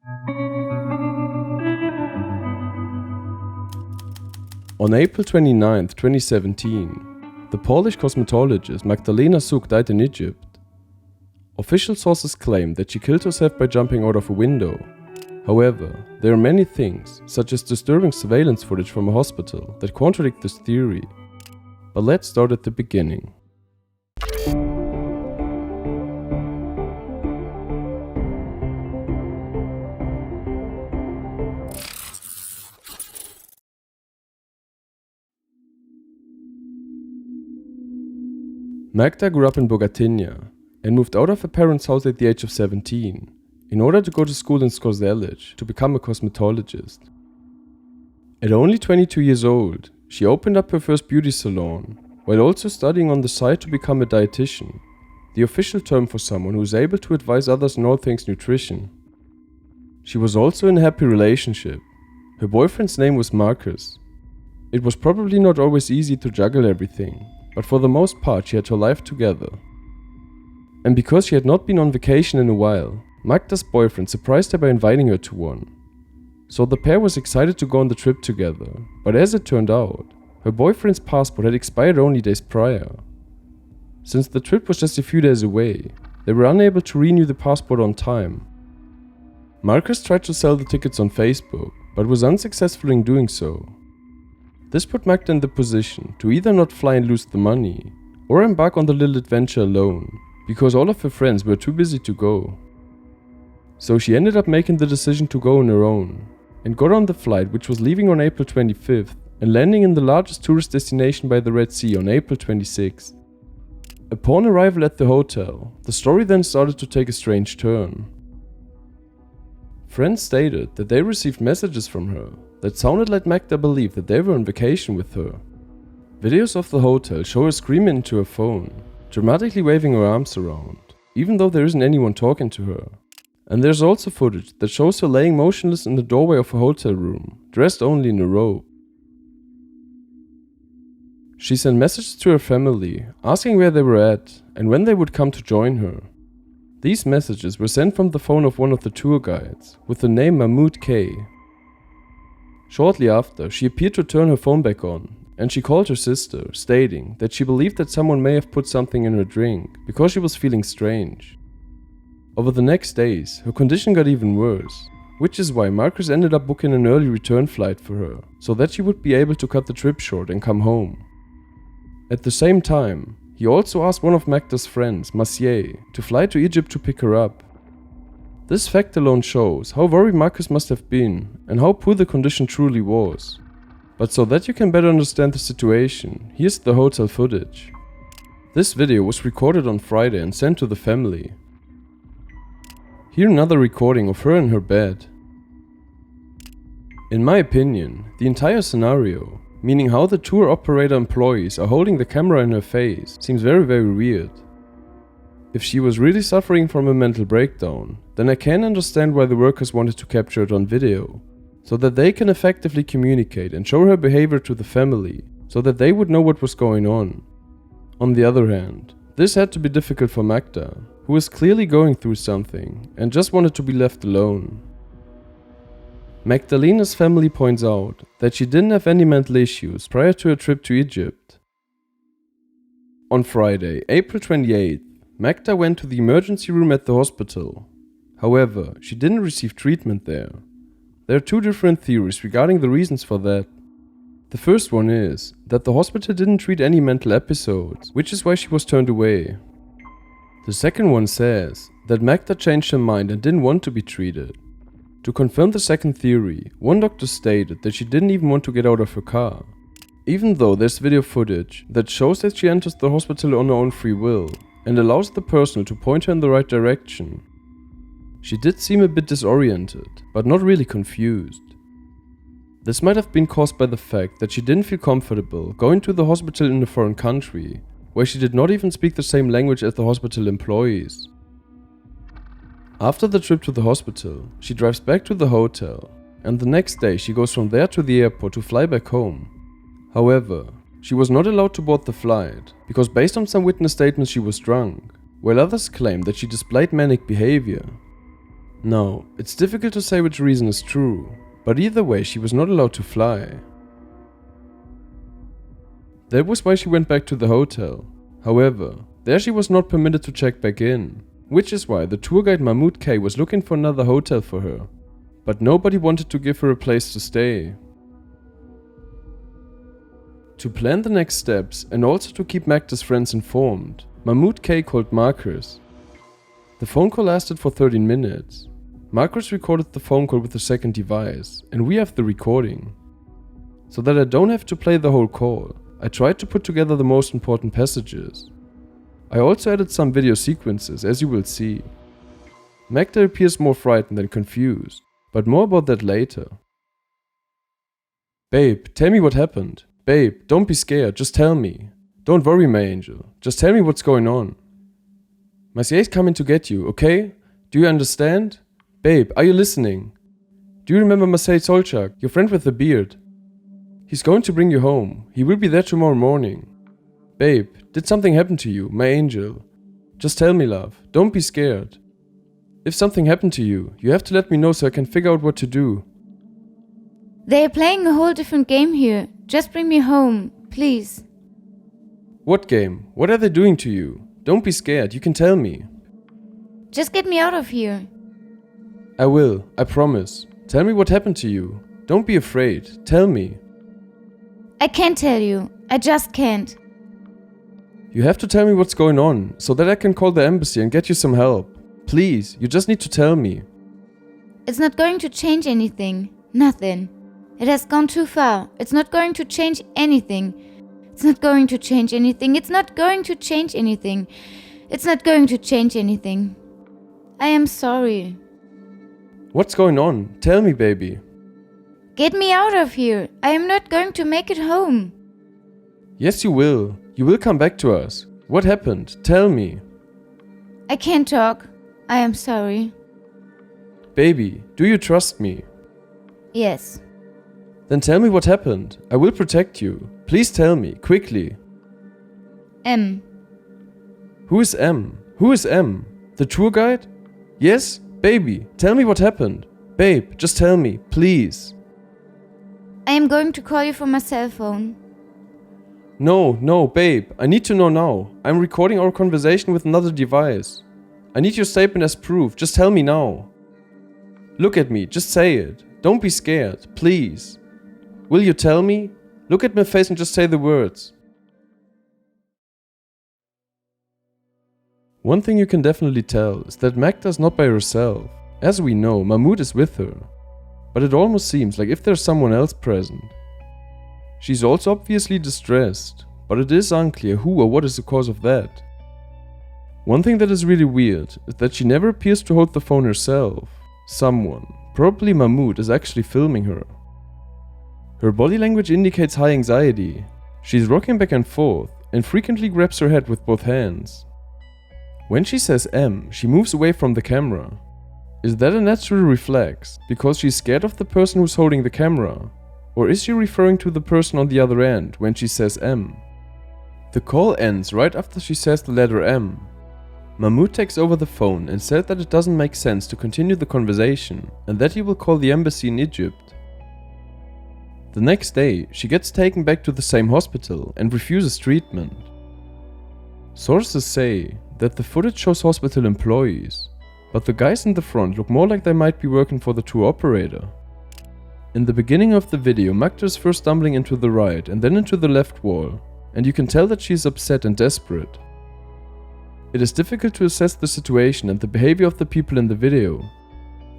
On April 29, 2017, the Polish cosmetologist Magdalena Zuk died in Egypt. Official sources claim that she killed herself by jumping out of a window. However, there are many things, such as disturbing surveillance footage from a hospital, that contradict this theory. But let's start at the beginning. Magda grew up in Bogatynia and moved out of her parents' house at the age of 17 in order to go to school in Scorsese to become a cosmetologist. At only 22 years old, she opened up her first beauty salon, while also studying on the side to become a dietitian, the official term for someone who is able to advise others on all things nutrition. She was also in a happy relationship. Her boyfriend's name was Marcus. It was probably not always easy to juggle everything, but for the most part she had her life together. And because she had not been on vacation in a while, Magda's boyfriend surprised her by inviting her to one. So the pair was excited to go on the trip together, but as it turned out, her boyfriend's passport had expired only days prior. Since the trip was just a few days away, they were unable to renew the passport on time. Marcus tried to sell the tickets on Facebook, but was unsuccessful in doing so. This put Magda in the position to either not fly and lose the money, or embark on the little adventure alone, because all of her friends were too busy to go. So she ended up making the decision to go on her own, and got on the flight, which was leaving on April 25th and landing in the largest tourist destination by the Red Sea on April 26th. Upon arrival at the hotel, the story then started to take a strange turn. Friends stated that they received messages from her that sounded like Magda believed that they were on vacation with her. Videos of the hotel show her screaming into her phone, dramatically waving her arms around, even though there isn't anyone talking to her. And there's also footage that shows her laying motionless in the doorway of a hotel room, dressed only in a robe. She sent messages to her family, asking where they were at and when they would come to join her. These messages were sent from the phone of one of the tour guides, with the name Mahmoud K. Shortly after, she appeared to turn her phone back on, and she called her sister, stating that she believed that someone may have put something in her drink because she was feeling strange. Over the next days, her condition got even worse, which is why Marcus ended up booking an early return flight for her, so that she would be able to cut the trip short and come home. At the same time, he also asked one of Magda's friends, Maciej, to fly to Egypt to pick her up. This fact alone shows how worried Marcus must have been and how poor the condition truly was. But so that you can better understand the situation, here's the hotel footage. This video was recorded on Friday and sent to the family. Here another recording of her in her bed. In my opinion, the entire scenario, meaning how the tour operator employees are holding the camera in her face, seems very weird. If she was really suffering from a mental breakdown, then I can understand why the workers wanted to capture it on video, so that they can effectively communicate and show her behavior to the family, so that they would know what was going on. On the other hand, this had to be difficult for Magda, who was clearly going through something and just wanted to be left alone. Magdalena's family points out that she didn't have any mental issues prior to her trip to Egypt. On Friday, April 28th, Magda went to the emergency room at the hospital. However, she didn't receive treatment there. There are two different theories regarding the reasons for that. The first one is that the hospital didn't treat any mental episodes, which is why she was turned away. The second one says that Magda changed her mind and didn't want to be treated. To confirm the second theory, one doctor stated that she didn't even want to get out of her car, even though there's video footage that shows that she enters the hospital on her own free will and allows the personnel to point her in the right direction. She did seem a bit disoriented, but not really confused. This might have been caused by the fact that she didn't feel comfortable going to the hospital in a foreign country, where she did not even speak the same language as the hospital employees. After the trip to the hospital, she drives back to the hotel, and the next day she goes from there to the airport to fly back home. However, she was not allowed to board the flight, because based on some witness statements she was drunk, while others claim that she displayed manic behavior. Now, it's difficult to say which reason is true, but either way she was not allowed to fly. That was why she went back to the hotel. However, there she was not permitted to check back in, which is why the tour guide Mahmoud K was looking for another hotel for her, but nobody wanted to give her a place to stay. To plan the next steps and also to keep Magda's friends informed, Mahmoud K called Marcus. The phone call lasted for 13 minutes. Marcus recorded the phone call with the second device, and we have the recording. So that I don't have to play the whole call, I tried to put together the most important passages. I also added some video sequences, as you will see. Magda appears more frightened than confused, but more about that later. Babe, tell me what happened. Babe, don't be scared, just tell me. Don't worry, my angel, just tell me what's going on. Marcia's coming to get you, okay? Do you understand? Babe, are you listening? Do you remember Marcel Solchak, your friend with the beard? He's going to bring you home. He will be there tomorrow morning. Babe, did something happen to you, my angel? Just tell me, love. Don't be scared. If something happened to you, you have to let me know so I can figure out what to do. They are playing a whole different game here. Just bring me home, please. What game? What are they doing to you? Don't be scared, you can tell me. Just get me out of here. I will, I promise. Tell me what happened to you. Don't be afraid, tell me. I can't tell you. I just can't. You have to tell me what's going on, so that I can call the embassy and get you some help. Please, you just need to tell me. It's not going to change anything. Nothing. It has gone too far. It's not going to change anything. It's not going to change anything. It's not going to change anything. It's not going to change anything. I am sorry. What's going on? Tell me, baby. Get me out of here. I am not going to make it home. Yes, you will. You will come back to us. What happened? Tell me. I can't talk. I am sorry. Baby, do you trust me? Yes. Then tell me what happened. I will protect you. Please tell me, quickly. M. Who is M? Who is M? The tour guide? Yes? Baby, tell me what happened. Babe, just tell me, please. I am going to call you from my cell phone. No, babe, I need to know now. I'm recording our conversation with another device. I need your statement as proof, just tell me now. Look at me, just say it. Don't be scared, please. Will you tell me? Look at my face and just say the words. One thing you can definitely tell is that Magda is not by herself. As we know, Mahmoud is with her. But it almost seems like if there's someone else present. She's also obviously distressed, but it is unclear who or what is the cause of that. One thing that is really weird is that she never appears to hold the phone herself. Someone, probably Mahmoud, is actually filming her. Her body language indicates high anxiety. She's rocking back and forth and frequently grabs her head with both hands. When she says M, she moves away from the camera. Is that a natural reflex because she's scared of the person who's holding the camera? Or is she referring to the person on the other end when she says M? The call ends right after she says the letter M. Mahmoud takes over the phone and said that it doesn't make sense to continue the conversation and that he will call the embassy in Egypt. The next day, she gets taken back to the same hospital and refuses treatment. Sources say that the footage shows hospital employees, but the guys in the front look more like they might be working for the tour operator. In the beginning of the video, Magda is first stumbling into the right and then into the left wall, and you can tell that she is upset and desperate. It is difficult to assess the situation and the behavior of the people in the video.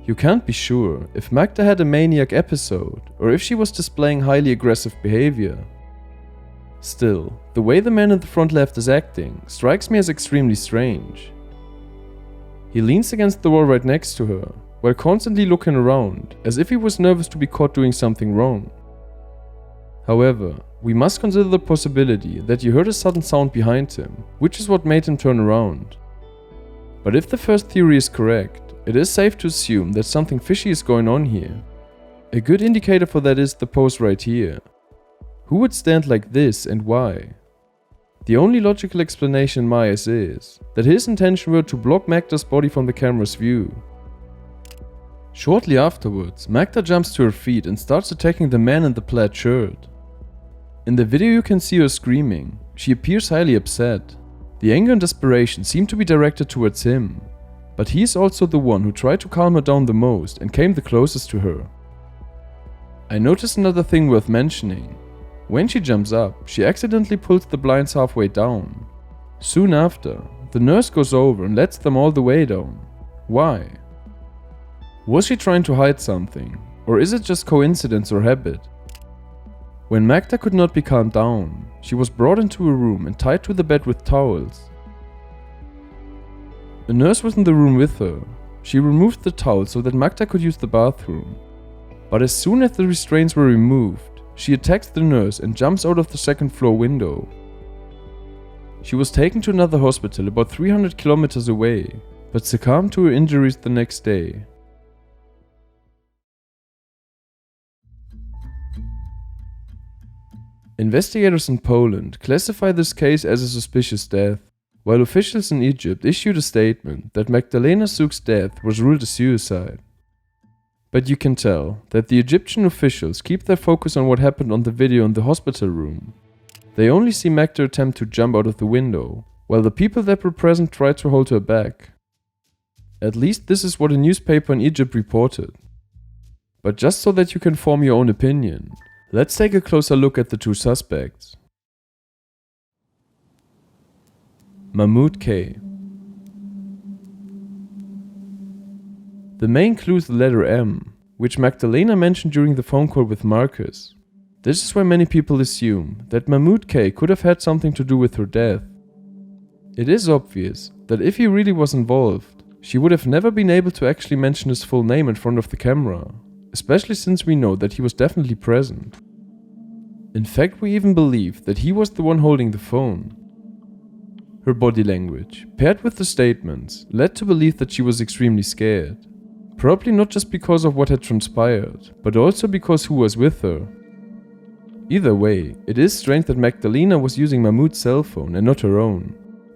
You can't be sure if Magda had a maniac episode or if she was displaying highly aggressive behavior. Still, the way the man in the front left is acting strikes me as extremely strange. He leans against the wall right next to her, while constantly looking around, as if he was nervous to be caught doing something wrong. However, we must consider the possibility that he heard a sudden sound behind him, which is what made him turn around. But if the first theory is correct, it is safe to assume that something fishy is going on here. A good indicator for that is the pose right here. Who would stand like this and why? The only logical explanation in my eyes is that his intention were to block Magda's body from the camera's view. Shortly afterwards, Magda jumps to her feet and starts attacking the man in the plaid shirt. In the video you can see her screaming. She appears highly upset. The anger and desperation seem to be directed towards him, but he is also the one who tried to calm her down the most and came the closest to her. I noticed another thing worth mentioning. When she jumps up, she accidentally pulls the blinds halfway down. Soon after, the nurse goes over and lets them all the way down. Why? Was she trying to hide something, or is it just coincidence or habit? When Magda could not be calmed down, she was brought into a room and tied to the bed with towels. A nurse was in the room with her. She removed the towel so that Magda could use the bathroom. But as soon as the restraints were removed, she attacks the nurse and jumps out of the second-floor window. She was taken to another hospital about 300 kilometers away, but succumbed to her injuries the next day. Investigators in Poland classify this case as a suspicious death, while officials in Egypt issued a statement that Magdalena Zuk's death was ruled a suicide. But you can tell that the Egyptian officials keep their focus on what happened on the video in the hospital room. They only see Magda attempt to jump out of the window, while the people that were present tried to hold her back. At least this is what a newspaper in Egypt reported. But just so that you can form your own opinion, let's take a closer look at the two suspects. Mahmoud K. The main clue is the letter M, which Magdalena mentioned during the phone call with Marcus. This is why many people assume that Mahmoud K could have had something to do with her death. It is obvious that if he really was involved, she would have never been able to actually mention his full name in front of the camera, especially since we know that he was definitely present. In fact, we even believe that he was the one holding the phone. Her body language, paired with the statements, led to believe that she was extremely scared. Probably not just because of what had transpired, but also because who was with her. Either way, it is strange that Magdalena was using Mahmoud's cell phone and not her own.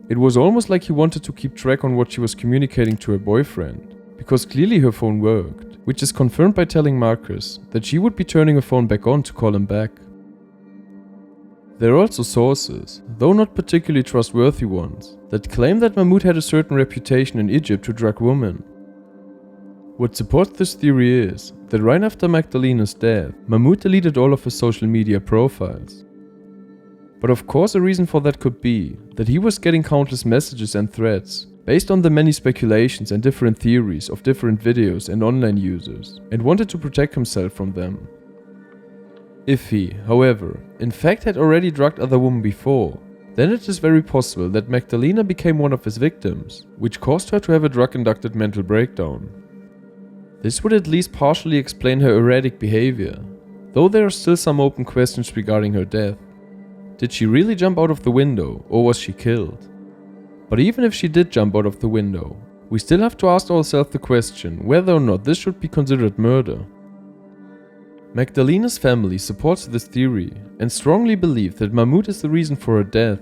It was almost like he wanted to keep track on what she was communicating to her boyfriend, because clearly her phone worked, which is confirmed by telling Marcus that she would be turning her phone back on to call him back. There are also sources, though not particularly trustworthy ones, that claim that Mahmoud had a certain reputation in Egypt to drug women. What supports this theory is that right after Magdalena's death, Mahmoud deleted all of his social media profiles. But of course a reason for that could be that he was getting countless messages and threats based on the many speculations and different theories of different videos and online users, and wanted to protect himself from them. If he, however, in fact had already drugged other women before, then it is very possible that Magdalena became one of his victims, which caused her to have a drug-induced mental breakdown. This would at least partially explain her erratic behavior, though there are still some open questions regarding her death. Did she really jump out of the window, or was she killed? But even if she did jump out of the window, we still have to ask ourselves the question whether or not this should be considered murder. Magdalena's family supports this theory and strongly believe that Mahmoud is the reason for her death,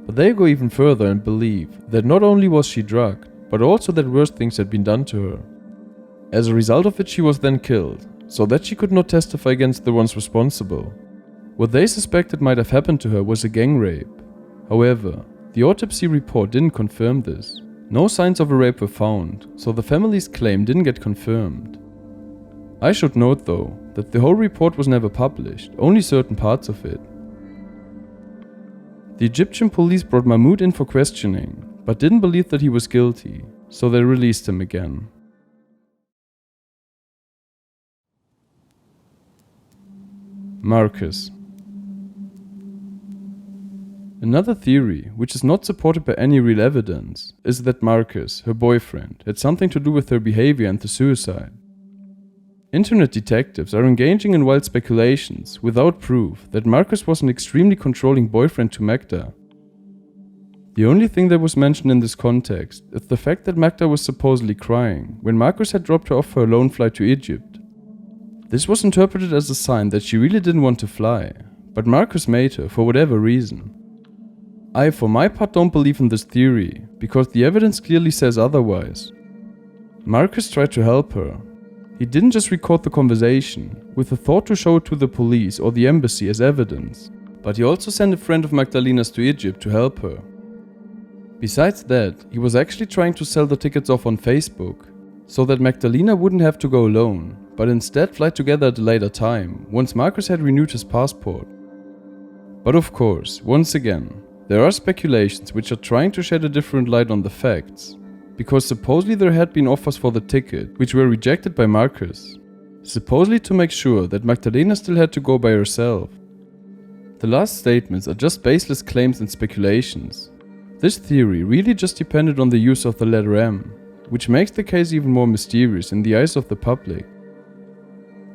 but they go even further and believe that not only was she drugged, but also that worse things had been done to her. As a result of it, she was then killed, so that she could not testify against the ones responsible. What they suspected might have happened to her was a gang rape. However, the autopsy report didn't confirm this. No signs of a rape were found, so the family's claim didn't get confirmed. I should note though, that the whole report was never published, only certain parts of it. The Egyptian police brought Mahmoud in for questioning, but didn't believe that he was guilty, so they released him again. Marcus. Another theory, which is not supported by any real evidence, is that Marcus, her boyfriend, had something to do with her behavior and the suicide. Internet detectives are engaging in wild speculations without proof that Marcus was an extremely controlling boyfriend to Magda. The only thing that was mentioned in this context is the fact that Magda was supposedly crying when Marcus had dropped her off for a lone flight to Egypt. This was interpreted as a sign that she really didn't want to fly, but Marcus made her for whatever reason. I for my part don't believe in this theory, because the evidence clearly says otherwise. Marcus tried to help her. He didn't just record the conversation with the thought to show it to the police or the embassy as evidence, but he also sent a friend of Magdalena's to Egypt to help her. Besides that, he was actually trying to sell the tickets off on Facebook, so that Magdalena wouldn't have to go alone, but instead fly together at a later time, once Marcus had renewed his passport. But of course, once again, there are speculations which are trying to shed a different light on the facts, because supposedly there had been offers for the ticket, which were rejected by Marcus, supposedly to make sure that Magdalena still had to go by herself. The last statements are just baseless claims and speculations. This theory really just depended on the use of the letter M, which makes the case even more mysterious in the eyes of the public.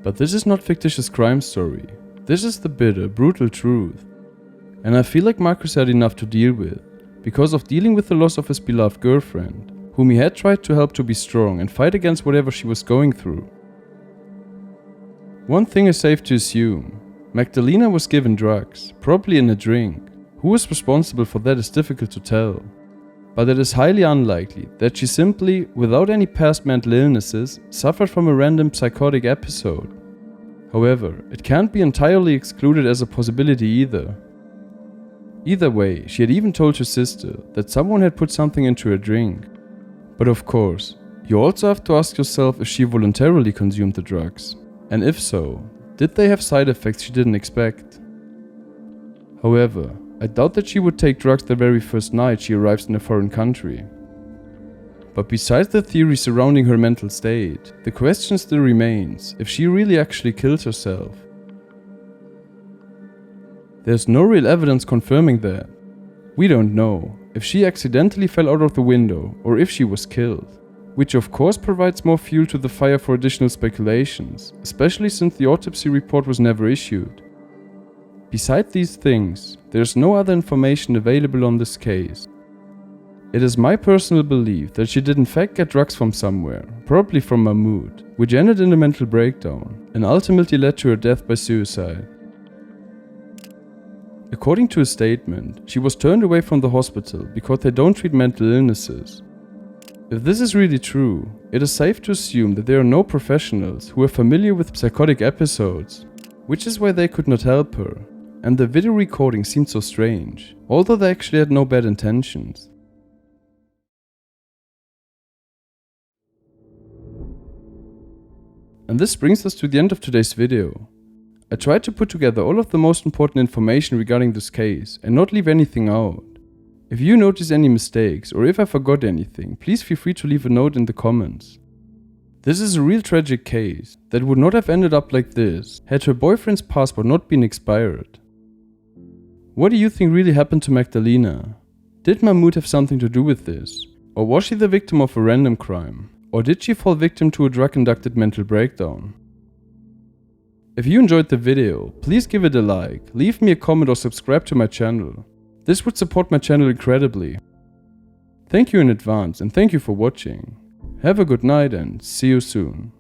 But this is not fictitious crime story, this is the bitter, brutal truth. And I feel like Marcus had enough to deal with, because of dealing with the loss of his beloved girlfriend, whom he had tried to help to be strong and fight against whatever she was going through. One thing is safe to assume, Magdalena was given drugs, probably in a drink. Who was responsible for that is difficult to tell. But it is highly unlikely that she simply, without any past mental illnesses, suffered from a random psychotic episode. However, it can't be entirely excluded as a possibility either. Either way, she had even told her sister that someone had put something into her drink. But of course, you also have to ask yourself if she voluntarily consumed the drugs, and if so, did they have side effects she didn't expect? However, I doubt that she would take drugs the very first night she arrives in a foreign country. But besides the theory surrounding her mental state, the question still remains if she really actually killed herself. There's no real evidence confirming that. We don't know if she accidentally fell out of the window or if she was killed, which of course provides more fuel to the fire for additional speculations, especially since the autopsy report was never issued. Besides these things, there's no other information available on this case. It is my personal belief that she did in fact get drugs from somewhere, probably from Mahmoud, which ended in a mental breakdown and ultimately led to her death by suicide. According to a statement, she was turned away from the hospital because they don't treat mental illnesses. If this is really true, it is safe to assume that there are no professionals who are familiar with psychotic episodes, which is why they could not help her, and the video recording seemed so strange, although they actually had no bad intentions. And this brings us to the end of today's video. I tried to put together all of the most important information regarding this case and not leave anything out. If you notice any mistakes or if I forgot anything, please feel free to leave a note in the comments. This is a real tragic case that would not have ended up like this had her boyfriend's passport not been expired. What do you think really happened to Magdalena? Did Mahmoud have something to do with this? Or was she the victim of a random crime? Or did she fall victim to a drug-induced mental breakdown? If you enjoyed the video, please give it a like, leave me a comment or subscribe to my channel. This would support my channel incredibly. Thank you in advance and thank you for watching. Have a good night and see you soon.